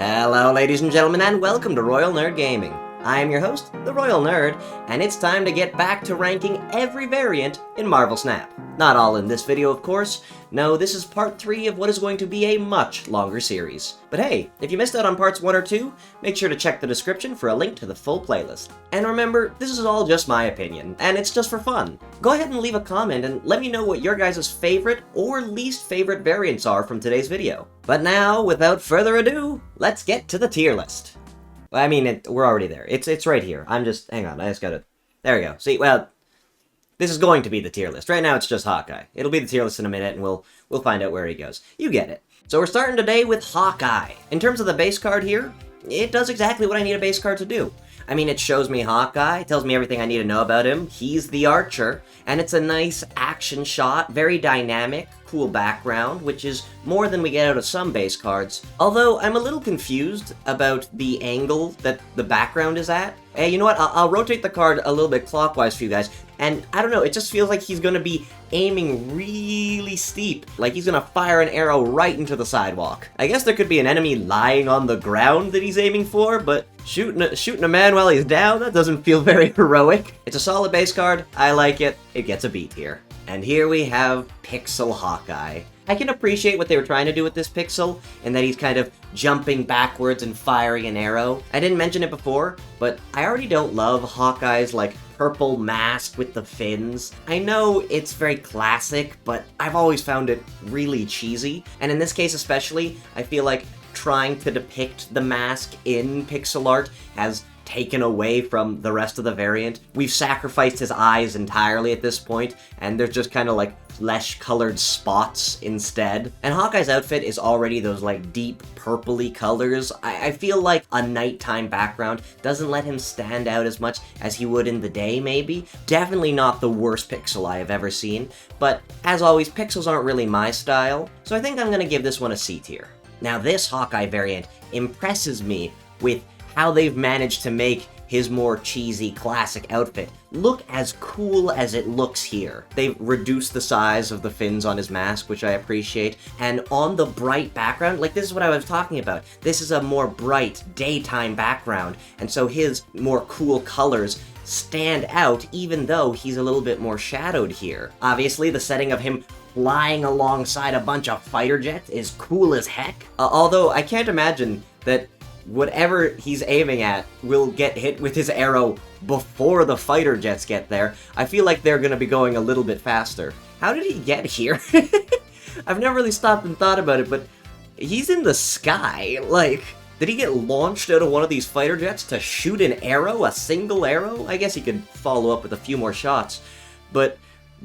Hello ladies and gentlemen, and welcome to Royal Nerd Gaming. I am your host, the Royal Nerd, and it's time to get back to ranking every variant in Marvel Snap. Not all in this video, of course. No, this is part 3 of what is going to be a much longer series. But hey, if you missed out on parts 1 or 2, make sure to check the description for a link to the full playlist. And remember, this is all just my opinion, and it's just for fun. Go ahead and leave a comment and let me know what your guys' favorite or least favorite variants are from today's video. But now, without further ado, let's get to the tier list. I mean, we're already there. It's right here. Hang on, I just gotta... There we go. See, well, this is going to be the tier list. Right now, it's just Hawkeye. It'll be the tier list in a minute, and we'll find out where he goes. You get it. So we're starting today with Hawkeye. In terms of the base card here, it does exactly what I need a base card to do. I mean, it shows me Hawkeye, tells me everything I need to know about him. He's the archer, and it's a nice action shot, very dynamic, cool background, which is more than we get out of some base cards. Although, I'm a little confused about the angle that the background is at. Hey, you know what? I'll rotate the card a little bit clockwise for you guys, and I don't know, it just feels like he's gonna be aiming really steep, like he's gonna fire an arrow right into the sidewalk. I guess there could be an enemy lying on the ground that he's aiming for, but shooting a man while he's down, that doesn't feel very heroic. It's a solid base card, I like it, it gets a beat here. And here we have Pixel Hawkeye. I can appreciate what they were trying to do with this pixel, and that he's kind of jumping backwards and firing an arrow. I didn't mention it before, but I already don't love Hawkeye's, like, purple mask with the fins. I know it's very classic, but I've always found it really cheesy, and in this case especially, I feel like trying to depict the mask in pixel art has taken away from the rest of the variant. We've sacrificed his eyes entirely at this point, and they're just kind of like flesh-colored spots instead. And Hawkeye's outfit is already those like deep purpley colors. I feel like a nighttime background doesn't let him stand out as much as he would in the day, maybe. Definitely not the worst pixel I have ever seen, but as always, pixels aren't really my style, so I think I'm gonna give this one a C tier. Now this Hawkeye variant impresses me with how they've managed to make his more cheesy classic outfit look as cool as it looks here. They've reduced the size of the fins on his mask, which I appreciate, and on the bright background, like this is what I was talking about. This is a more bright daytime background, and so his more cool colors stand out even though he's a little bit more shadowed here. Obviously, the setting of him flying alongside a bunch of fighter jets is cool as heck, although I can't imagine that whatever he's aiming at will get hit with his arrow before the fighter jets get there. I feel like they're gonna be going a little bit faster. How did he get here? I've never really stopped and thought about it, but he's in the sky. Like, did he get launched out of one of these fighter jets to shoot an arrow, a single arrow? I guess he could follow up with a few more shots, but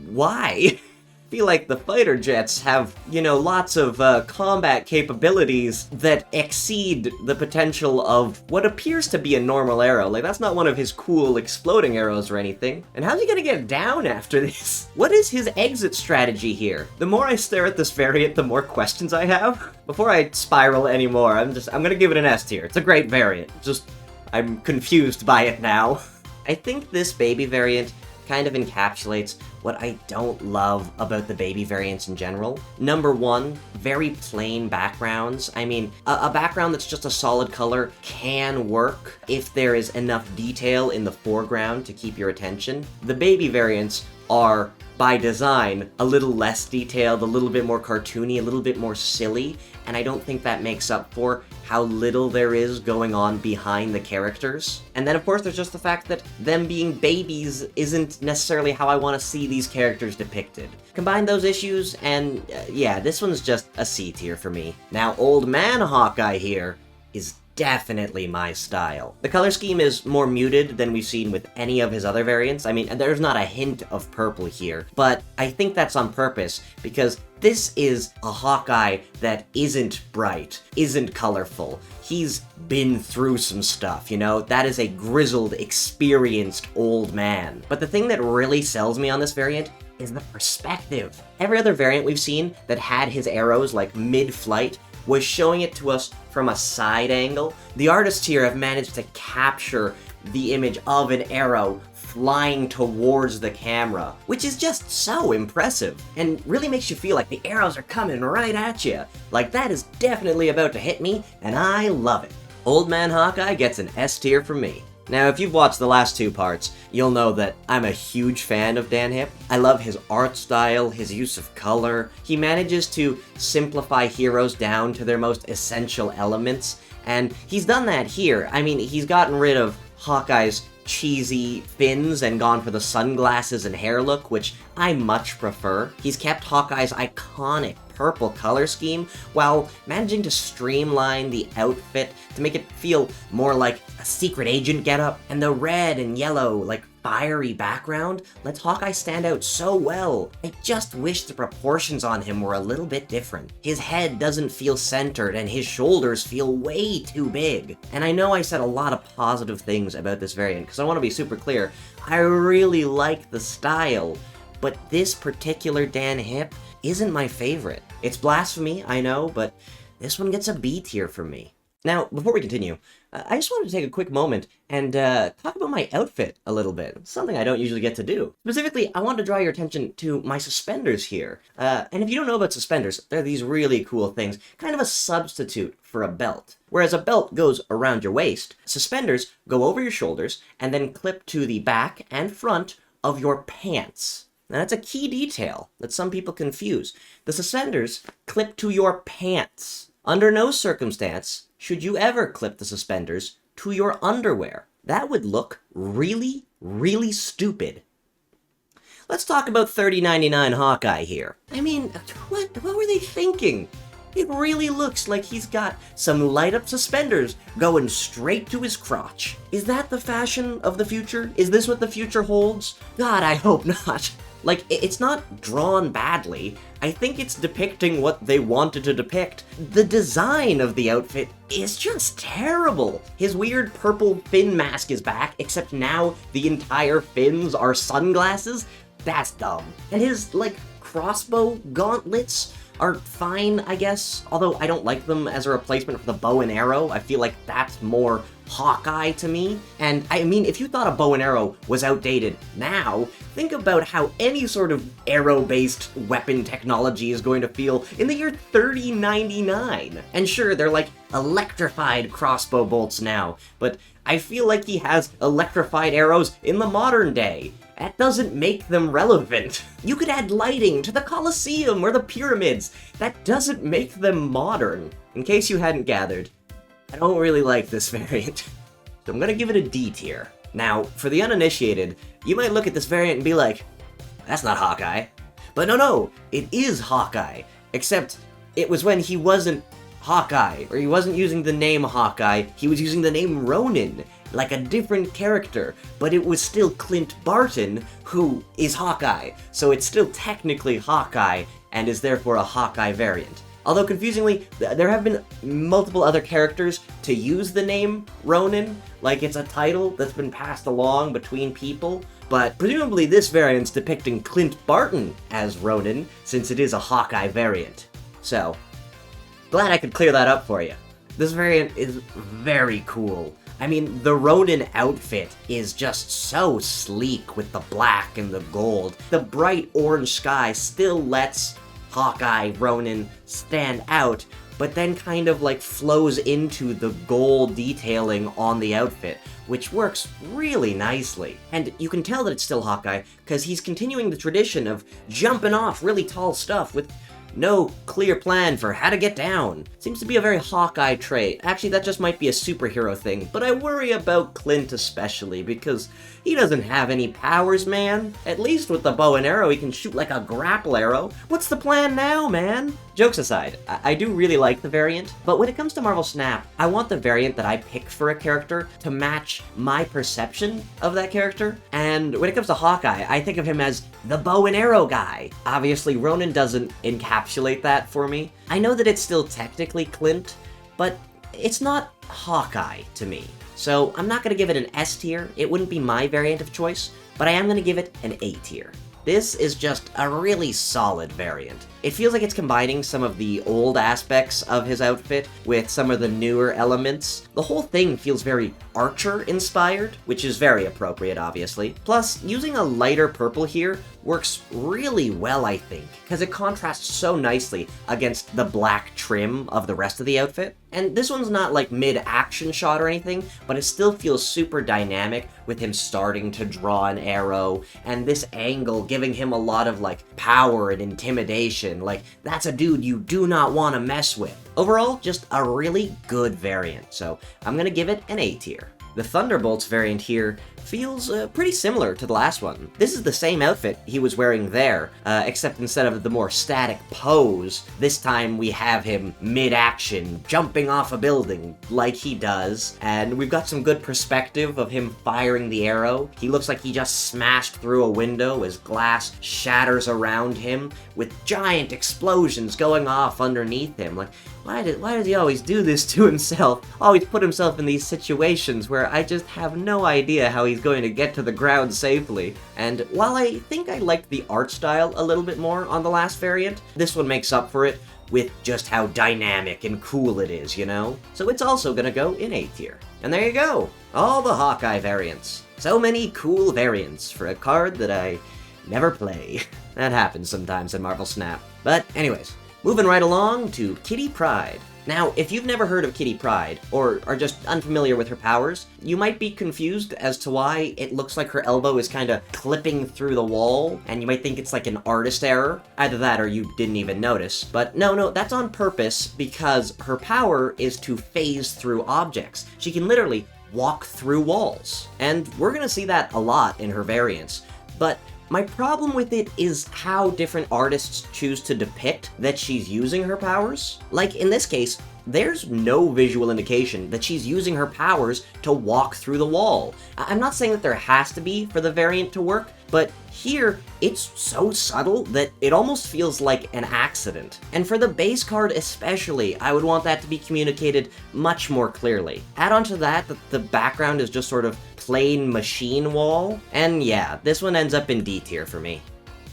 why? I feel like the fighter jets have, you know, lots of combat capabilities that exceed the potential of what appears to be a normal arrow. Like, that's not one of his cool exploding arrows or anything. And how's he gonna get down after this? What is his exit strategy here? The more I stare at this variant, the more questions I have. Before I spiral anymore, I'm gonna give it an S tier. It's a great variant. Just, I'm confused by it now. I think this baby variant kind of encapsulates what I don't love about the baby variants in general. Number one, very plain backgrounds. I mean, a background that's just a solid color can work if there is enough detail in the foreground to keep your attention. The baby variants are, by design, a little less detailed, a little bit more cartoony, a little bit more silly, and I don't think that makes up for how little there is going on behind the characters. And then of course there's just the fact that them being babies isn't necessarily how I want to see these characters depicted. Combine those issues and yeah, this one's just a C tier for me. Now Old Man Hawkeye here is definitely my style. The color scheme is more muted than we've seen with any of his other variants. I mean, there's not a hint of purple here, but I think that's on purpose because this is a Hawkeye that isn't bright, isn't colorful. He's been through some stuff, you know? That is a grizzled, experienced old man. But the thing that really sells me on this variant is the perspective. Every other variant we've seen that had his arrows like mid-flight was showing it to us from a side angle. The artists here have managed to capture the image of an arrow flying towards the camera, which is just so impressive, and really makes you feel like the arrows are coming right at you. Like, that is definitely about to hit me, and I love it. Old Man Hawkeye gets an S tier from me. Now, if you've watched the last two parts, you'll know that I'm a huge fan of Dan Hipp. I love his art style, his use of color. He manages to simplify heroes down to their most essential elements, and he's done that here. I mean, he's gotten rid of Hawkeye's cheesy fins and gone for the sunglasses and hair look, which I much prefer. He's kept Hawkeye's iconic purple color scheme while managing to streamline the outfit to make it feel more like a secret agent getup, and the red and yellow, like, fiery background lets Hawkeye stand out so well. I just wish the proportions on him were a little bit different. His head doesn't feel centered and his shoulders feel way too big. And I know I said a lot of positive things about this variant, because I want to be super clear, I really like the style, but this particular Dan Hipp isn't my favorite. It's blasphemy, I know, but this one gets a B tier from me. Now, before we continue, I just wanted to take a quick moment and talk about my outfit a little bit. Something I don't usually get to do. Specifically, I want to draw your attention to my suspenders here. And if you don't know about suspenders, they're these really cool things, kind of a substitute for a belt. Whereas a belt goes around your waist, suspenders go over your shoulders and then clip to the back and front of your pants. Now, that's a key detail that some people confuse. The suspenders clip to your pants. Under no circumstance should you ever clip the suspenders to your underwear. That would look really, really stupid. Let's talk about 3099 Hawkeye here. I mean, what were they thinking? It really looks like he's got some light-up suspenders going straight to his crotch. Is that the fashion of the future? Is this what the future holds? God, I hope not. Like, it's not drawn badly. I think it's depicting what they wanted to depict. The design of the outfit is just terrible. His weird purple fin mask is back, except now the entire fins are sunglasses. That's dumb. And his, like, crossbow gauntlets are fine, I guess, although I don't like them as a replacement for the bow and arrow. I feel like that's more Hawkeye to me. And I mean, if you thought a bow and arrow was outdated now, think about how any sort of arrow-based weapon technology is going to feel in the year 3099. And sure, they're like electrified crossbow bolts now, but I feel like he has electrified arrows in the modern day. That doesn't make them relevant. You could add lighting to the Colosseum or the pyramids. That doesn't make them modern. In case you hadn't gathered, I don't really like this variant, so I'm gonna give it a D tier. Now, for the uninitiated, you might look at this variant and be like, that's not Hawkeye. But no, it is Hawkeye, except it was when he wasn't Hawkeye, or he wasn't using the name Hawkeye, he was using the name Ronin, like a different character, but it was still Clint Barton, who is Hawkeye, so it's still technically Hawkeye, and is therefore a Hawkeye variant. Although, confusingly, there have been multiple other characters to use the name Ronin, like it's a title that's been passed along between people, but presumably this variant's depicting Clint Barton as Ronin, since it is a Hawkeye variant. So, glad I could clear that up for you. This variant is very cool. I mean, the Ronin outfit is just so sleek with the black and the gold. The bright orange sky still lets Hawkeye Ronin stand out, but then kind of like flows into the gold detailing on the outfit, which works really nicely. And you can tell that it's still Hawkeye, because he's continuing the tradition of jumping off really tall stuff with no clear plan for how to get down. Seems to be a very Hawkeye trait. Actually, that just might be a superhero thing, but I worry about Clint especially, because he doesn't have any powers, man. At least with the bow and arrow, he can shoot like a grapple arrow. What's the plan now, man? Jokes aside, I do really like the variant, but when it comes to Marvel Snap, I want the variant that I pick for a character to match my perception of that character. And when it comes to Hawkeye, I think of him as the bow and arrow guy. Obviously, Ronin doesn't encapsulate that for me. I know that it's still technically Clint, but it's not Hawkeye to me. So I'm not going to give it an S tier. It wouldn't be my variant of choice, but I am going to give it an A tier. This is just a really solid variant. It feels like it's combining some of the old aspects of his outfit with some of the newer elements. The whole thing feels very Archer-inspired, which is very appropriate, obviously. Plus, using a lighter purple here works really well, I think, because it contrasts so nicely against the black trim of the rest of the outfit. And this one's not like mid-action shot or anything, but it still feels super dynamic with him starting to draw an arrow, and this angle giving him a lot of like power and intimidation. Like, that's a dude you do not want to mess with. Overall, just a really good variant, so I'm gonna give it an A tier. The Thunderbolts variant here feels pretty similar to the last one. This is the same outfit he was wearing there, except instead of the more static pose, this time we have him mid-action, jumping off a building like he does, and we've got some good perspective of him firing the arrow. He looks like he just smashed through a window as glass shatters around him, with giant explosions going off underneath him. Like, why does he always do this to himself? Always put himself in these situations where I just have no idea how he's going to get to the ground safely. And while I think I liked the art style a little bit more on the last variant, this one makes up for it with just how dynamic and cool it is, you know? So it's also gonna go in A tier. And there you go, all the Hawkeye variants. So many cool variants for a card that I never play. That happens sometimes in Marvel Snap. But anyways, moving right along to Kitty Pryde. Now, if you've never heard of Kitty Pryde, or are just unfamiliar with her powers, you might be confused as to why it looks like her elbow is kind of clipping through the wall, and you might think it's like an artist error. Either that or you didn't even notice. But no, that's on purpose because her power is to phase through objects. She can literally walk through walls. And we're gonna see that a lot in her variants. But my problem with it is how different artists choose to depict that she's using her powers. Like, in this case, there's no visual indication that she's using her powers to walk through the wall. I'm not saying that there has to be for the variant to work, but here, it's so subtle that it almost feels like an accident. And for the base card especially, I would want that to be communicated much more clearly. Add on to that the background is just sort of plain machine wall, and yeah, this one ends up in D tier for me.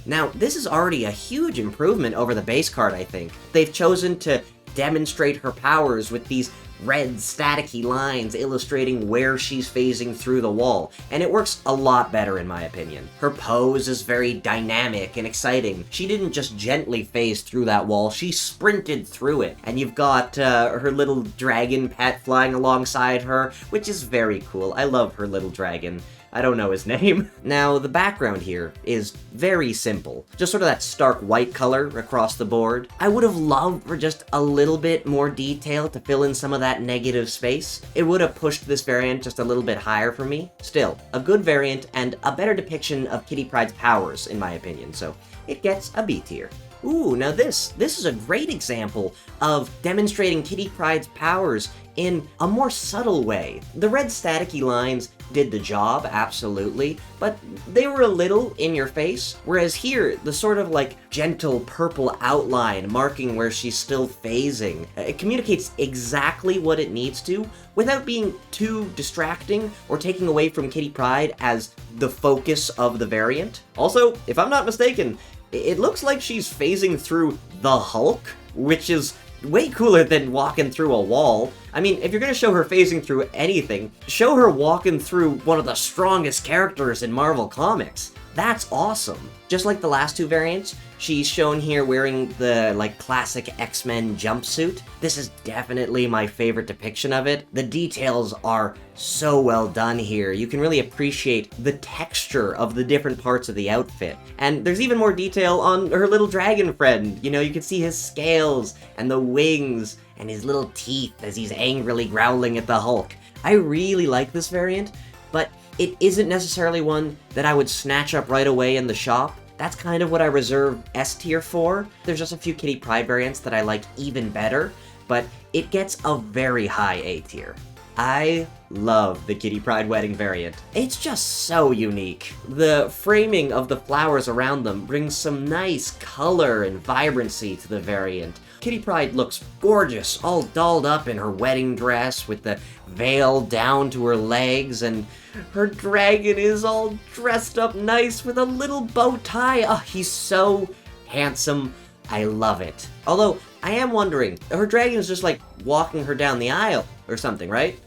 Now, this is already a huge improvement over the base card, I think. They've chosen to demonstrate her powers with these red staticky lines illustrating where she's phasing through the wall, and it works a lot better in my opinion. Her pose is very dynamic and exciting. She didn't just gently phase through that wall, she sprinted through it, and you've got her little dragon pet flying alongside her, which is very cool. I love her little dragon. I don't know his name. Now, the background here is very simple. Just sort of that stark white color across the board. I would have loved for just a little bit more detail to fill in some of that negative space. It would have pushed this variant just a little bit higher for me. Still, a good variant and a better depiction of Kitty Pryde's powers, in my opinion, so it gets a B tier. Ooh, now this is a great example of demonstrating Kitty Pryde's powers in a more subtle way. The red staticky lines did the job, absolutely, but they were a little in your face, whereas here, the sort of like gentle purple outline marking where she's still phasing, it communicates exactly what it needs to without being too distracting or taking away from Kitty Pryde as the focus of the variant. Also, if I'm not mistaken, it looks like she's phasing through the Hulk, which is way cooler than walking through a wall. I mean, if you're gonna show her phasing through anything, show her walking through one of the strongest characters in Marvel Comics. That's awesome. Just like the last two variants, she's shown here wearing the, like, classic X-Men jumpsuit. This is definitely my favorite depiction of it. The details are so well done here. You can really appreciate the texture of the different parts of the outfit. And there's even more detail on her little dragon friend. You know, you can see his scales and the wings and his little teeth as he's angrily growling at the Hulk. I really like this variant, but it isn't necessarily one that I would snatch up right away in the shop. That's kind of what I reserve S tier for. There's just a few Kitty Pryde variants that I like even better, but it gets a very high A tier. I love the Kitty Pryde wedding variant. It's just so unique. The framing of the flowers around them brings some nice color and vibrancy to the variant. Kitty Pryde looks gorgeous, all dolled up in her wedding dress with the veil down to her legs, and her dragon is all dressed up nice with a little bow tie. Oh, he's so handsome. I love it. Although, I am wondering, her dragon is just like walking her down the aisle or something, right?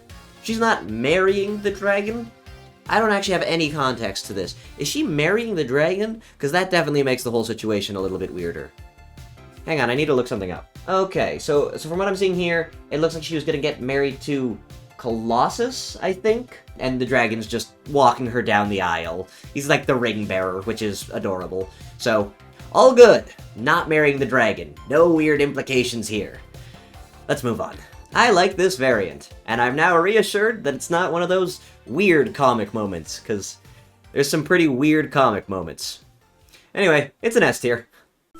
She's not marrying the dragon? I don't actually have any context to this. Is she marrying the dragon? Because that definitely makes the whole situation a little bit weirder. Hang on, I need to look something up. Okay, so from what I'm seeing here, it looks like she was gonna get married to Colossus, I think? And the dragon's just walking her down the aisle. He's like the ring bearer, which is adorable. So, all good. Not marrying the dragon. No weird implications here. Let's move on. I like this variant, and I'm now reassured that it's not one of those weird comic moments, because there's some pretty weird comic moments. Anyway, it's an S tier.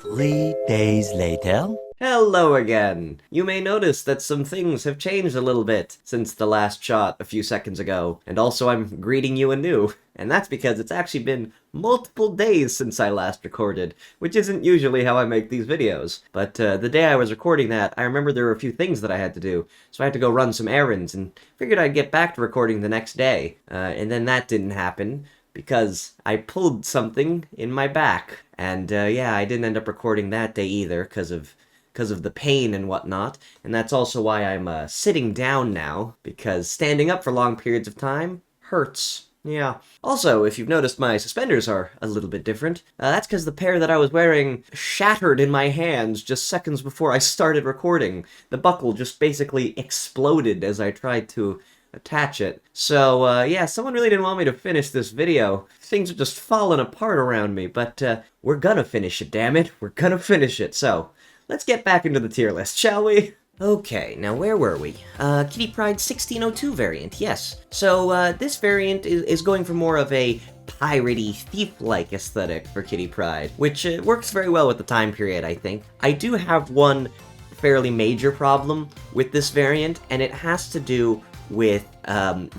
3 days later. Hello again! You may notice that some things have changed a little bit since the last shot a few seconds ago, and also I'm greeting you anew, and that's because it's actually been multiple days since I last recorded, which isn't usually how I make these videos. But the day I was recording that, I remember there were a few things that I had to do, so I had to go run some errands, and figured I'd get back to recording the next day, and then that didn't happen, because I pulled something in my back, and yeah, I didn't end up recording that day either, because of the pain and whatnot, and that's also why I'm sitting down now, because standing up for long periods of time hurts. Yeah. Also, if you've noticed, my suspenders are a little bit different. That's because the pair that I was wearing shattered in my hands just seconds before I started recording. The buckle just basically exploded as I tried to attach it. So, yeah, someone really didn't want me to finish this video. Things are just falling apart around me, but we're gonna finish it, damn it. We're gonna finish it, so let's get back into the tier list, shall we? Okay, now where were we? Kitty Pryde 1602 variant, yes. So, this variant is going for more of a piratey, thief-like aesthetic for Kitty Pryde, which works very well with the time period, I think. I do have one fairly major problem with this variant, and it has to do with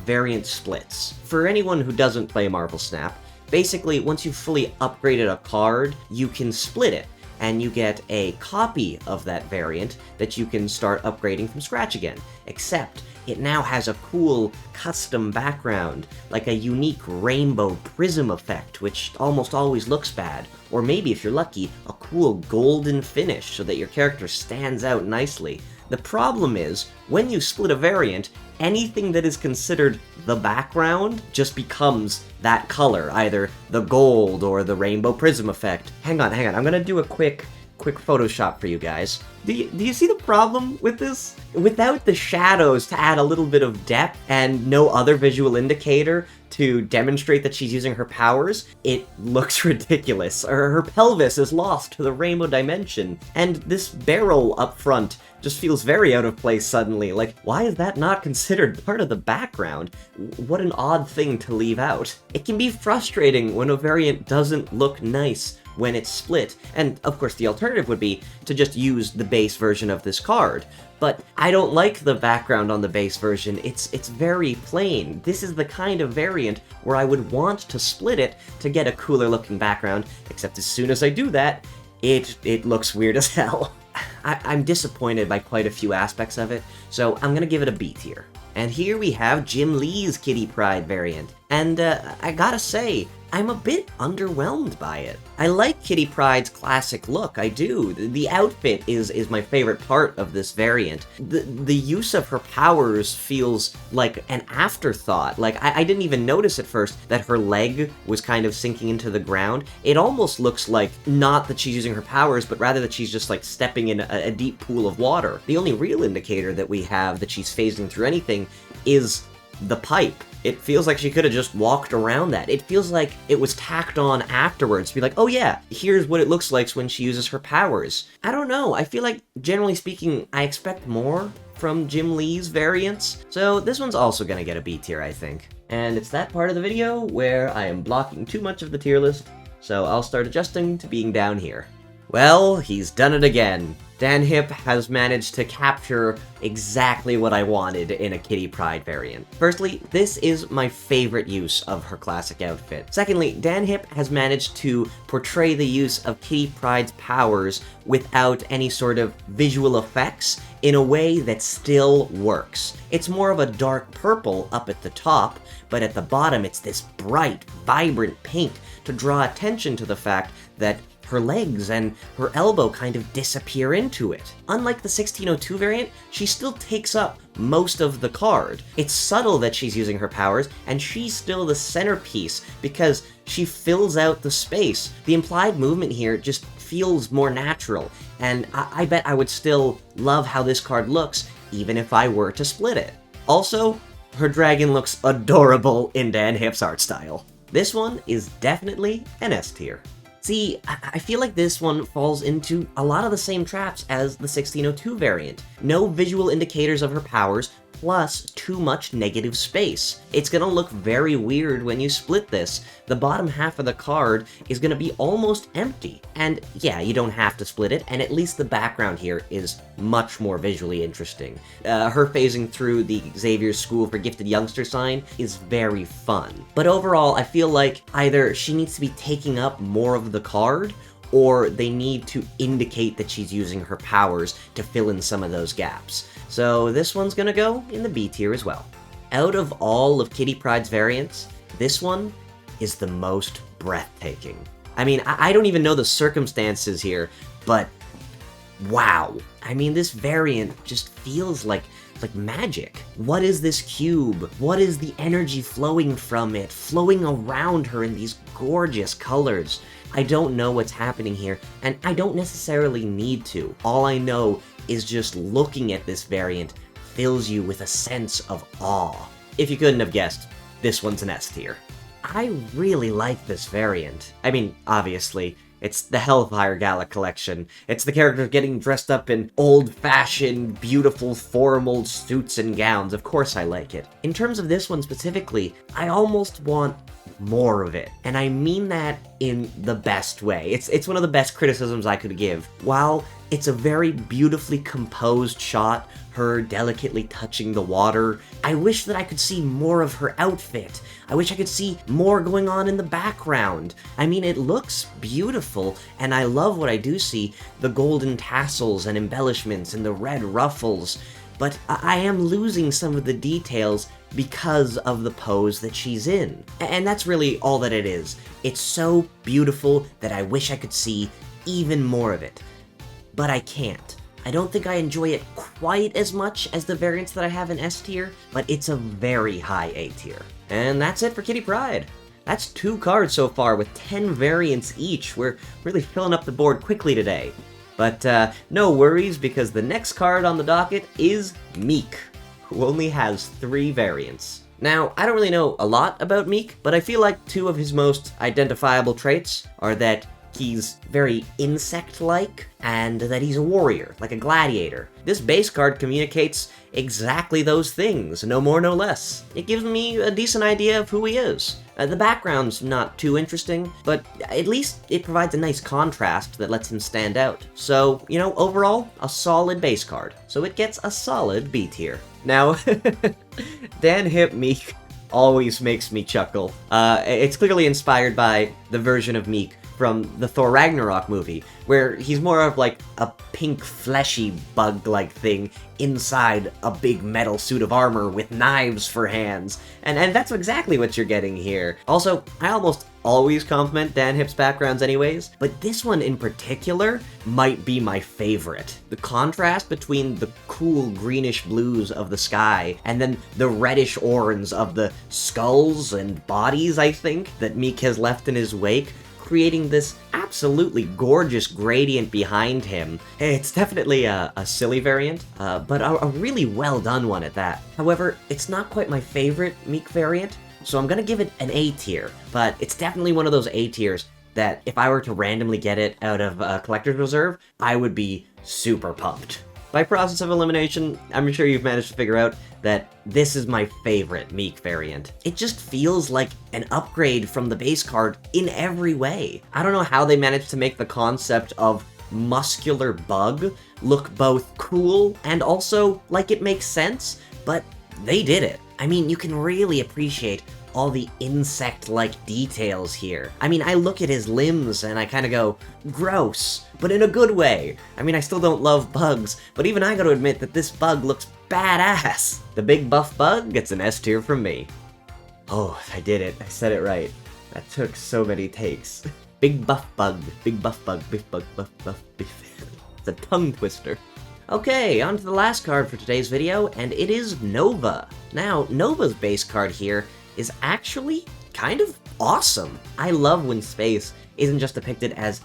variant splits. For anyone who doesn't play Marvel Snap, basically, once you've fully upgraded a card, you can split it, and you get a copy of that variant that you can start upgrading from scratch again. Except, it now has a cool custom background, like a unique rainbow prism effect, which almost always looks bad. Or maybe, if you're lucky, a cool golden finish so that your character stands out nicely. The problem is, when you split a variant, anything that is considered the background just becomes that color, either the gold or the rainbow prism effect. Hang on, I'm gonna do a quick Photoshop for you guys. Do you see the problem with this? Without the shadows to add a little bit of depth and no other visual indicator to demonstrate that she's using her powers, it looks ridiculous. Her pelvis is lost to the rainbow dimension, and this barrel up front just feels very out of place suddenly. Like, why is that not considered part of the background? What an odd thing to leave out. It can be frustrating when a variant doesn't look nice when it's split, and of course the alternative would be to just use the base version of this card. But I don't like the background on the base version. It's very plain. This is the kind of variant where I would want to split it to get a cooler looking background, except as soon as I do that, it looks weird as hell. I'm disappointed by quite a few aspects of it, so I'm gonna give it a B tier. And here we have Jim Lee's Kitty Pryde variant, and I gotta say, I'm a bit underwhelmed by it. I like Kitty Pryde's classic look, I do. The outfit is my favorite part of this variant. The use of her powers feels like an afterthought. Like, I didn't even notice at first that her leg was kind of sinking into the ground. It almost looks like not that she's using her powers, but rather that she's just like stepping in a deep pool of water. The only real indicator that we have that she's phasing through anything is the pipe. It feels like she could have just walked around that. It feels like it was tacked on afterwards to be like, oh yeah, here's what it looks like when she uses her powers. I don't know, I feel like, generally speaking, I expect more from Jim Lee's variants, so this one's also gonna get a B tier, I think. And it's that part of the video where I am blocking too much of the tier list, so I'll start adjusting to being down here. Well, he's done it again. Dan Hipp has managed to capture exactly what I wanted in a Kitty Pryde variant. Firstly, this is my favorite use of her classic outfit. Secondly, Dan Hipp has managed to portray the use of Kitty Pryde's powers without any sort of visual effects in a way that still works. It's more of a dark purple up at the top, but at the bottom it's this bright, vibrant pink to draw attention to the fact that her legs and her elbow kind of disappear into it. Unlike the 1602 variant, she still takes up most of the card. It's subtle that she's using her powers, and she's still the centerpiece because she fills out the space. The implied movement here just feels more natural, and I bet I would still love how this card looks even if I were to split it. Also, her dragon looks adorable in Dan Hipp's art style. This one is definitely an S tier. See, I feel like this one falls into a lot of the same traps as the 1602 variant. No visual indicators of her powers, plus too much negative space. It's gonna look very weird when you split this. The bottom half of the card is gonna be almost empty. And yeah, you don't have to split it, and at least the background here is much more visually interesting. Her phasing through the Xavier's School for Gifted Youngster sign is very fun. But overall, I feel like either she needs to be taking up more of the card, or they need to indicate that she's using her powers to fill in some of those gaps. So this one's gonna go in the B tier as well. Out of all of Kitty Pryde's variants, this one is the most breathtaking. I mean, I don't even know the circumstances here, but wow. I mean, this variant just feels like magic. What is this cube? What is the energy flowing from it, flowing around her in these gorgeous colors? I don't know what's happening here, and I don't necessarily need to. All I know is just looking at this variant fills you with a sense of awe. If you couldn't have guessed, this one's an S tier. I really like this variant. I mean, obviously, it's the Hellfire Gala collection. It's the characters getting dressed up in old-fashioned, beautiful, formal suits and gowns. Of course I like it. In terms of this one specifically, I almost want more of it. And I mean that in the best way. It's one of the best criticisms I could give. While it's a very beautifully composed shot, her delicately touching the water, I wish that I could see more of her outfit. I wish I could see more going on in the background. I mean, it looks beautiful, and I love what I do see, the golden tassels and embellishments and the red ruffles, but I am losing some of the details because of the pose that she's in. And that's really all that it is. It's so beautiful that I wish I could see even more of it. But I can't. I don't think I enjoy it quite as much as the variants that I have in S tier, but it's a very high A tier. And that's it for Kitty Pryde. That's 2 cards so far with 10 variants each. We're really filling up the board quickly today. But no worries, because the next card on the docket is Miek, who only has 3 variants. Now, I don't really know a lot about Miek, but I feel like 2 of his most identifiable traits are that he's very insect-like, and that he's a warrior, like a gladiator. This base card communicates exactly those things, no more, no less. It gives me a decent idea of who he is. The background's not too interesting, but at least it provides a nice contrast that lets him stand out. So, you know, overall, a solid base card. So it gets a solid B tier. Now, Dan Hipp Miek always makes me chuckle. It's clearly inspired by the version of Miek from the Thor Ragnarok movie, where he's more of like a pink fleshy bug-like thing inside a big metal suit of armor with knives for hands. And that's exactly what you're getting here. Also, I almost always compliment Dan Hipp's backgrounds anyways, but this one in particular might be my favorite. The contrast between the cool greenish blues of the sky and then the reddish orange of the skulls and bodies, I think, that Miek has left in his wake, creating this absolutely gorgeous gradient behind him. It's definitely a silly variant, but a really well done one at that. However, it's not quite my favorite Miek variant, so I'm gonna give it an A tier, but it's definitely one of those A tiers that if I were to randomly get it out of a collector's reserve, I would be super pumped. By process of elimination, I'm sure you've managed to figure out that this is my favorite Miek variant. It just feels like an upgrade from the base card in every way. I don't know how they managed to make the concept of muscular bug look both cool and also like it makes sense, but they did it. I mean, you can really appreciate all the insect-like details here. I mean, I look at his limbs and I kind of go, gross, but in a good way. I mean, I still don't love bugs, but even I gotta admit that this bug looks badass. The big buff bug gets an S tier from me. Oh, I did it. I said it right. That took so many takes. Big buff bug, big buff bug, big bug, buff, buff, big... It's a tongue twister. Okay, on to the last card for today's video, and it is Nova. Now, Nova's base card here is actually kind of awesome. I love when space isn't just depicted as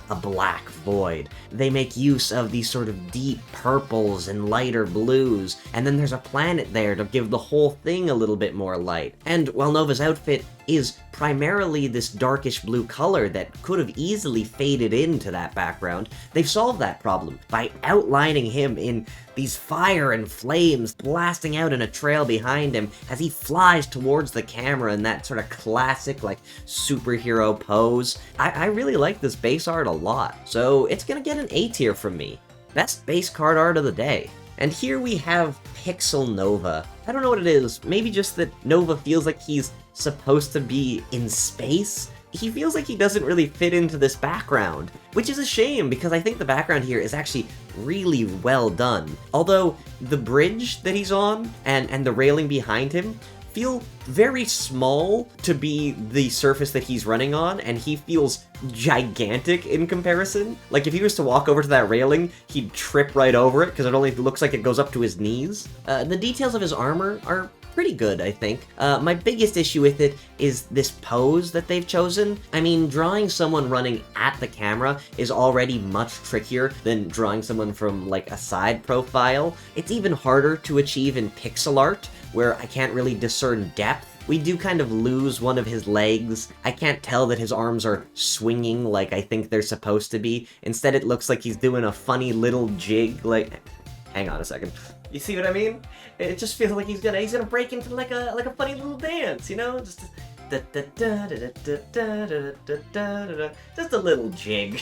a black void. They make use of these sort of deep purples and lighter blues, and then there's a planet there to give the whole thing a little bit more light. And while Nova's outfit is primarily this darkish blue color that could have easily faded into that background, they've solved that problem by outlining him in these fire and flames blasting out in a trail behind him as he flies towards the camera in that sort of classic, like, superhero pose. I really like this base art a lot, so it's gonna get an A tier from me. Best base card art of the day. And here we have Pixel Nova. I don't know what it is, maybe just that Nova feels like he's supposed to be in space? He feels like he doesn't really fit into this background, which is a shame because I think the background here is actually really well done. Although the bridge that he's on and the railing behind him feel very small to be the surface that he's running on, and he feels gigantic in comparison. Like, if he was to walk over to that railing, he'd trip right over it, because it only looks like it goes up to his knees. The details of his armor are pretty good, I think. My biggest issue with it is this pose that they've chosen. I mean, drawing someone running at the camera is already much trickier than drawing someone from, like, a side profile. It's even harder to achieve in pixel art, where I can't really discern depth. We do kind of lose one of his legs. I can't tell that his arms are swinging like I think they're supposed to be. Instead, it looks like he's doing a funny little jig, like... Hang on a second. You see what I mean? It just feels like he's gonna break into like a funny little dance, you know? Just a little jig.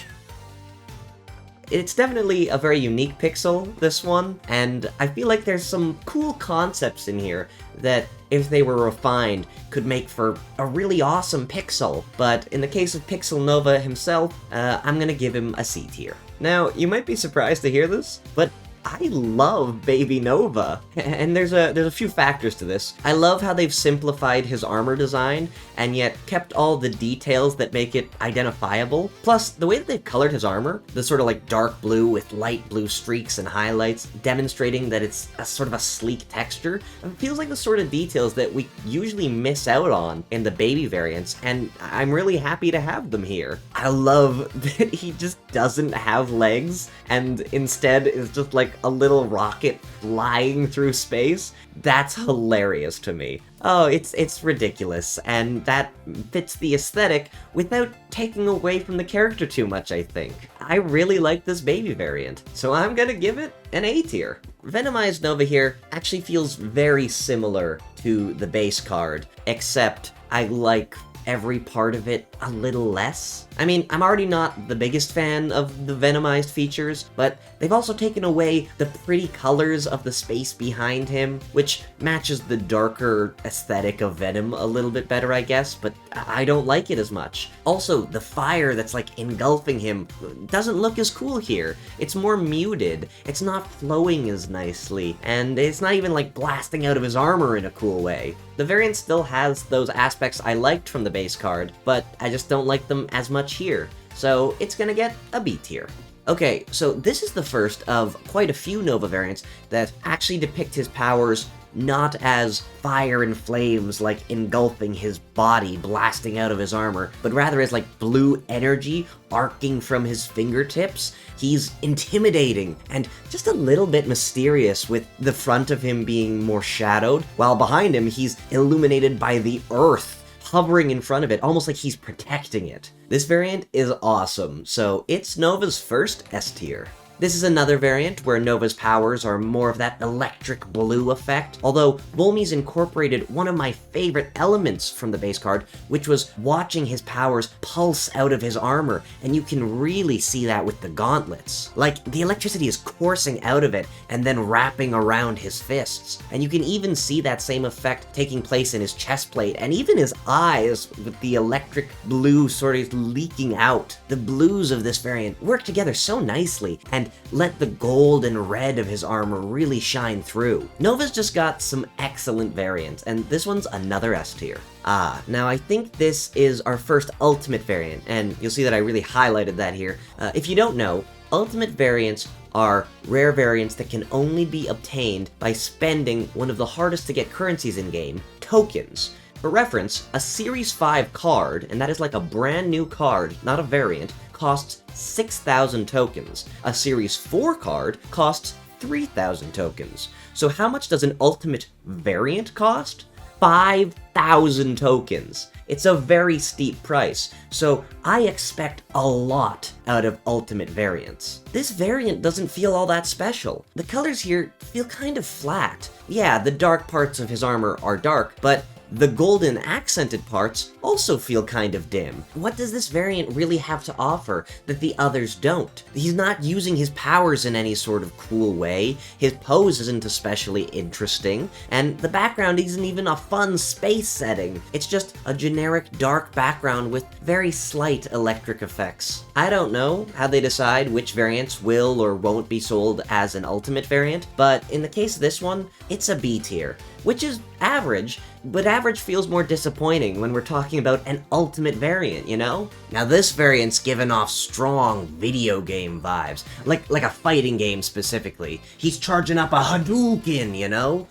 It's definitely a very unique pixel, this one, and I feel like there's some cool concepts in here that, if they were refined, could make for a really awesome pixel. But in the case of Pixel Nova himself, I'm gonna give him a C tier. Now, you might be surprised to hear this, but I love Baby Nova, and there's a few factors to this. I love how they've simplified his armor design, and yet kept all the details that make it identifiable. Plus, the way that they've colored his armor, the sort of like dark blue with light blue streaks and highlights, demonstrating that it's a sort of a sleek texture, it feels like the sort of details that we usually miss out on in the baby variants, and I'm really happy to have them here. I love that he just doesn't have legs, and instead is just like a little rocket flying through space. That's hilarious to me. Oh, it's ridiculous, and that fits the aesthetic without taking away from the character too much, I think. I really like this baby variant, so I'm gonna give it an A tier. Venomized Nova here actually feels very similar to the base card, except I like every part of it a little less. I mean, I'm already not the biggest fan of the Venomized features, but they've also taken away the pretty colors of the space behind him, which matches the darker aesthetic of Venom a little bit better, I guess, but I don't like it as much. Also, the fire that's like engulfing him doesn't look as cool here. It's more muted, it's not flowing as nicely, and it's not even like blasting out of his armor in a cool way. The variant still has those aspects I liked from the base card, but I just don't like them as much here, so it's gonna get a B tier. Okay, so this is the first of quite a few Nova variants that actually depict his powers not as fire and flames like engulfing his body, blasting out of his armor, but rather as like blue energy arcing from his fingertips. He's intimidating and just a little bit mysterious, with the front of him being more shadowed, while behind him he's illuminated by the earth hovering in front of it, almost like he's protecting it. This variant is awesome, so it's Nova's first S tier. This is another variant where Nova's powers are more of that electric blue effect, although Volmy's incorporated one of my favorite elements from the base card, which was watching his powers pulse out of his armor, and you can really see that with the gauntlets. Like, the electricity is coursing out of it and then wrapping around his fists, and you can even see that same effect taking place in his chest plate and even his eyes with the electric blue sort of leaking out. The blues of this variant work together so nicely and let the gold and red of his armor really shine through. Nova's just got some excellent variants, and this one's another S tier. Now I think this is our first ultimate variant, and you'll see that I really highlighted that here. If you don't know, ultimate variants are rare variants that can only be obtained by spending one of the hardest to get currencies in-game, tokens. For reference, a Series 5 card, and that is like a brand new card, not a variant, costs 6,000 tokens. A Series 4 card costs 3,000 tokens. So how much does an ultimate variant cost? 5,000 tokens. It's a very steep price, so I expect a lot out of ultimate variants. This variant doesn't feel all that special. The colors here feel kind of flat. Yeah, the dark parts of his armor are dark, but the golden accented parts also feel kind of dim. What does this variant really have to offer that the others don't? He's not using his powers in any sort of cool way, his pose isn't especially interesting, and the background isn't even a fun space setting. It's just a generic dark background with very slight electric effects. I don't know how they decide which variants will or won't be sold as an ultimate variant, but in the case of this one, it's a B tier, which is average, but average feels more disappointing when we're talking about an ultimate variant, you know? Now this variant's given off strong video game vibes, like a fighting game specifically. He's charging up a Hadouken, you know?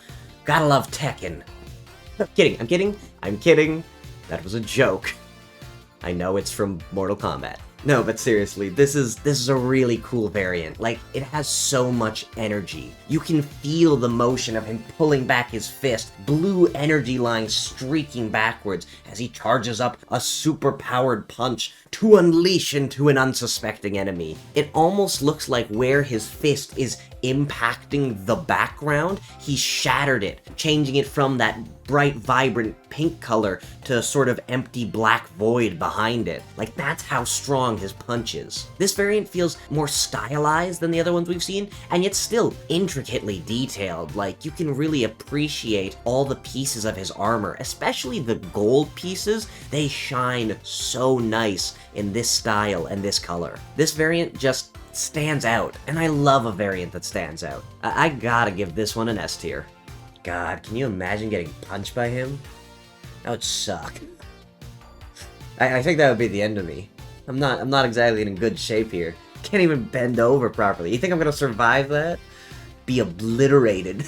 Gotta love Tekken. I'm kidding. That was a joke. I know it's from Mortal Kombat. No, but seriously, this is a really cool variant. Like, it has so much energy. You can feel the motion of him pulling back his fist, blue energy lines streaking backwards as he charges up a super-powered punch to unleash into an unsuspecting enemy. It almost looks like where his fist is impacting the background, he shattered it, changing it from that bright, vibrant pink color to a sort of empty black void behind it. Like, that's how strong his punch is. This variant feels more stylized than the other ones we've seen, and yet still intricately detailed. Like, you can really appreciate all the pieces of his armor, especially the gold pieces. They shine so nice in this style and this color. This variant just stands out, and I love a variant that stands out. I gotta give this one an S tier. God, can you imagine getting punched by him? That would suck. I think that would be the end of me. I'm not exactly in good shape here. Can't even bend over properly. You think I'm gonna survive that? Be obliterated.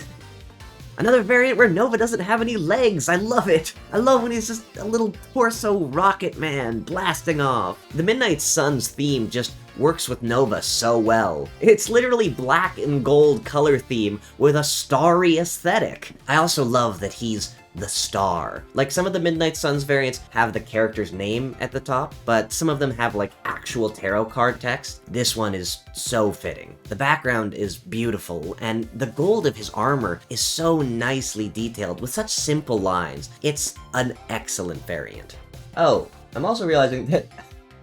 Another variant where Nova doesn't have any legs. I love it. I love when he's just a little torso rocket man blasting off. The Midnight Suns theme just works with Nova so well. It's literally black and gold color theme with a starry aesthetic. I also love that he's the star. Like, some of the Midnight Suns variants have the character's name at the top, but some of them have like actual tarot card text. This one is so fitting. The background is beautiful, and the gold of his armor is so nicely detailed with such simple lines. It's an excellent variant. Oh, I'm also realizing that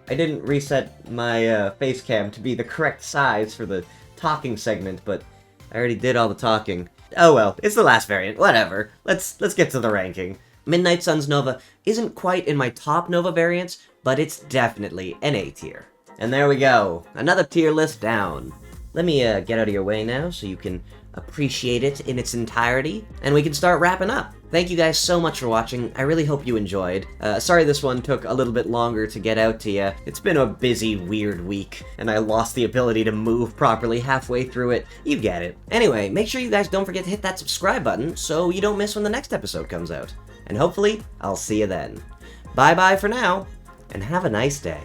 I didn't reset my face cam to be the correct size for the talking segment, but I already did all the talking. Oh well, it's the last variant, whatever. Let's get to the ranking. Midnight Suns Nova isn't quite in my top Nova variants, but it's definitely an A tier. And there we go, another tier list down. Let me get out of your way now so you can appreciate it in its entirety, and we can start wrapping up. Thank you guys so much for watching. I really hope you enjoyed. Sorry this one took a little bit longer to get out to you. It's been a busy, weird week, and I lost the ability to move properly halfway through it. You get it. Anyway, make sure you guys don't forget to hit that subscribe button so you don't miss when the next episode comes out. And hopefully, I'll see you then. Bye-bye for now, and have a nice day.